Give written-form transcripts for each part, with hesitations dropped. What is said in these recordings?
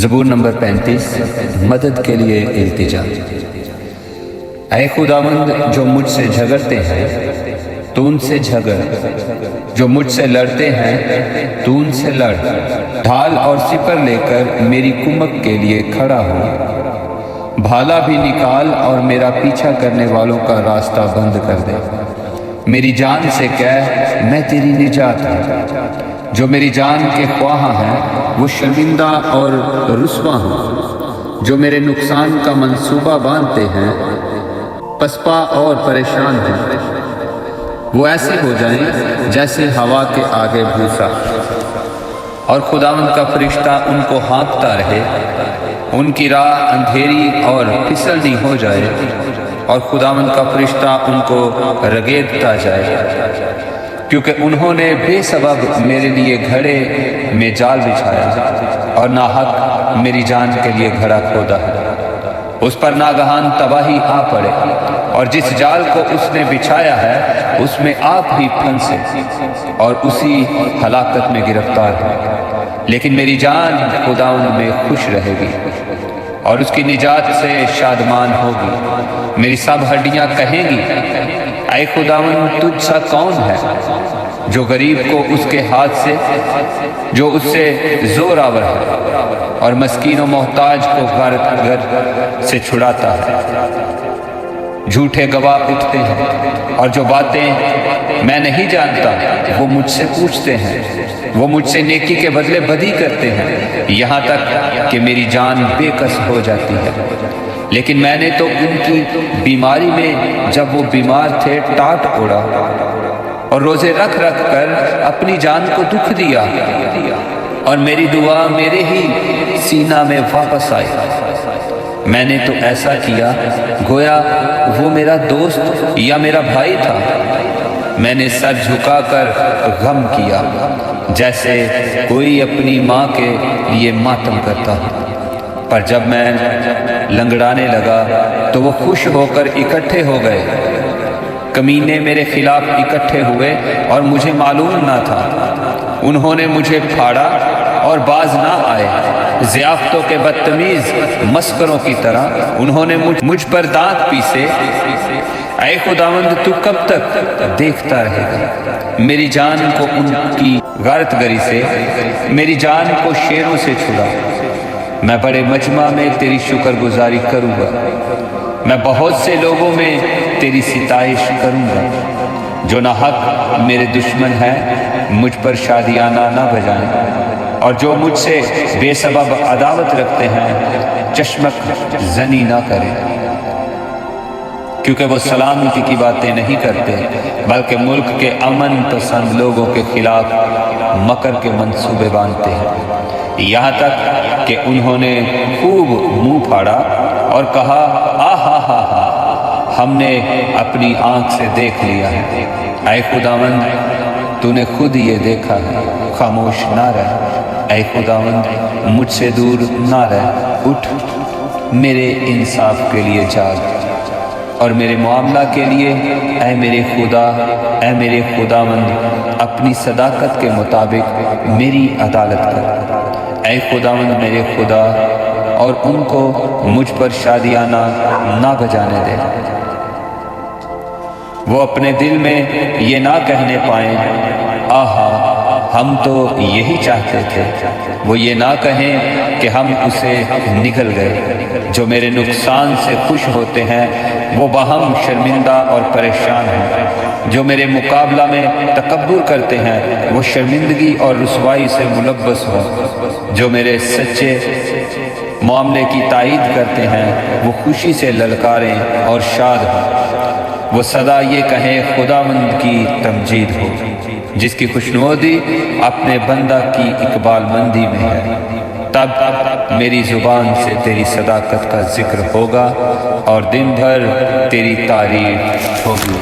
زبور نمبر 35 مدد کے لیے التجا۔ اے خداوند، جو مجھ سے جھگڑتے ہیں تو ان سے جھگڑ، جو مجھ سے لڑتے ہیں تو ان سے لڑ، ڈھال اور سپر لے کر میری کمک کے لیے کھڑا ہو، بھالا بھی نکال اور میرا پیچھا کرنے والوں کا راستہ بند کر دے۔ میری جان سے کہہ، میں تیری نجات ہوں۔ جو میری جان کے خواہاں ہیں وہ شرمندہ اور رسوا ہوں، جو میرے نقصان کا منصوبہ باندھتے ہیں پسپا اور پریشان ہیں۔ وہ ایسے ہو جائیں جیسے ہوا کے آگے بھوسا، اور خداوند کا فرشتہ ان کو ہانکتا رہے۔ ان کی راہ اندھیری اور پھسلنی ہو جائے، اور خداوند کا فرشتہ ان کو رگیدتا جائے، کیونکہ انہوں نے بے سبب میرے لیے گھڑے میں جال بچھایا، اور ناحق میری جان کے لیے گھڑا کھودا ہے۔ اس پر ناگہان تباہی آ پڑے، اور جس جال کو اس نے بچھایا ہے اس میں آپ بھی پھنسے، اور اسی ہلاکت میں گرفتار ہے۔ لیکن میری جان خداوند میں خوش رہے گی، اور اس کی نجات سے شادمان ہوگی۔ میری سب ہڈیاں کہیں گی، اے خداوند، تجھ سا کون ہے جو غریب کو اس کے ہاتھ سے، جو اس سے زور آور ہے، اور مسکین و محتاج کو غارت سے چھڑاتا ہے۔ جھوٹے گواہ اٹھتے ہیں، اور جو باتیں میں نہیں جانتا وہ مجھ سے پوچھتے ہیں۔ وہ مجھ سے نیکی کے بدلے بدی کرتے ہیں، یہاں تک کہ میری جان بے کس ہو جاتی ہے۔ لیکن میں نے تو ان کی بیماری میں، جب وہ بیمار تھے، ٹاٹ اوڑا، اور روزے رکھ رکھ کر اپنی جان کو دکھ دیا، اور میری دعا میرے ہی سینہ میں واپس آئی۔ میں نے تو ایسا کیا گویا وہ میرا دوست یا میرا بھائی تھا۔ میں نے سر جھکا کر غم کیا، جیسے کوئی اپنی ماں کے لیے ماتم کرتا ہے۔ پر جب میں لنگڑانے لگا تو وہ خوش ہو کر اکٹھے ہو گئے۔ کمینے میرے خلاف اکٹھے ہوئے اور مجھے معلوم نہ تھا۔ انہوں نے مجھے پھاڑا اور باز نہ آئے۔ ضیافتوں کے بدتمیز مسخروں کی طرح انہوں نے مجھ پر دانت پیسے۔ اے خداوند، تو کب تک دیکھتا رہے گا؟ میری جان کو ان کی غارت گری سے، میری جان کو شیروں سے چھڑا۔ میں بڑے مجمع میں تیری شکر گزاری کروں گا، میں بہت سے لوگوں میں تیری ستائش کروں گا۔ جو ناحق میرے دشمن ہیں مجھ پر شادیانہ نہ بجائیں، اور جو مجھ سے بے سبب عداوت رکھتے ہیں چشمک زنی نہ کریں، کیونکہ وہ سلامتی کی باتیں نہیں کرتے بلکہ ملک کے امن پسند لوگوں کے خلاف مکر کے منصوبے باندھتے ہیں۔ یہاں تک کہ انہوں نے خوب منہ پھاڑا اور کہا، آہا ہا ہا، ہم نے اپنی آنکھ سے دیکھ لیا ہے۔ اے خداوند، تو نے خود یہ دیکھا ہے، خاموش نہ رہ۔ اے خداوند، مجھ سے دور نہ رہ، اٹھ میرے انصاف کے لیے جاگ، اور میرے معاملہ کے لیے اے میرے خدا، اے میرے خداوند، اپنی صداقت کے مطابق میری عدالت کر۔ اے خداوند میرے خدا، اور ان کو مجھ پر شادیانہ نہ بجانے دے۔ وہ اپنے دل میں یہ نہ کہنے پائیں، آہا، ہم تو یہی چاہتے تھے۔ وہ یہ نہ کہیں کہ ہم اسے نگل گئے۔ جو میرے نقصان سے خوش ہوتے ہیں وہ باہم شرمندہ اور پریشان ہیں۔ جو میرے مقابلہ میں تکبر کرتے ہیں وہ شرمندگی اور رسوائی سے ملبس ہوں۔ جو میرے سچے معاملے کی تائید کرتے ہیں وہ خوشی سے للکاریں اور شاد ہوں۔ وہ سدا یہ کہیں، خداوند کی تمجید ہو، جس کی خوشنودی اپنے بندہ کی اقبال مندی میں ہے۔ تب میری زبان سے تیری صداقت کا ذکر ہوگا، اور دن بھر تیری تعریف ہوگی۔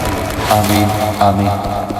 آمین آمین۔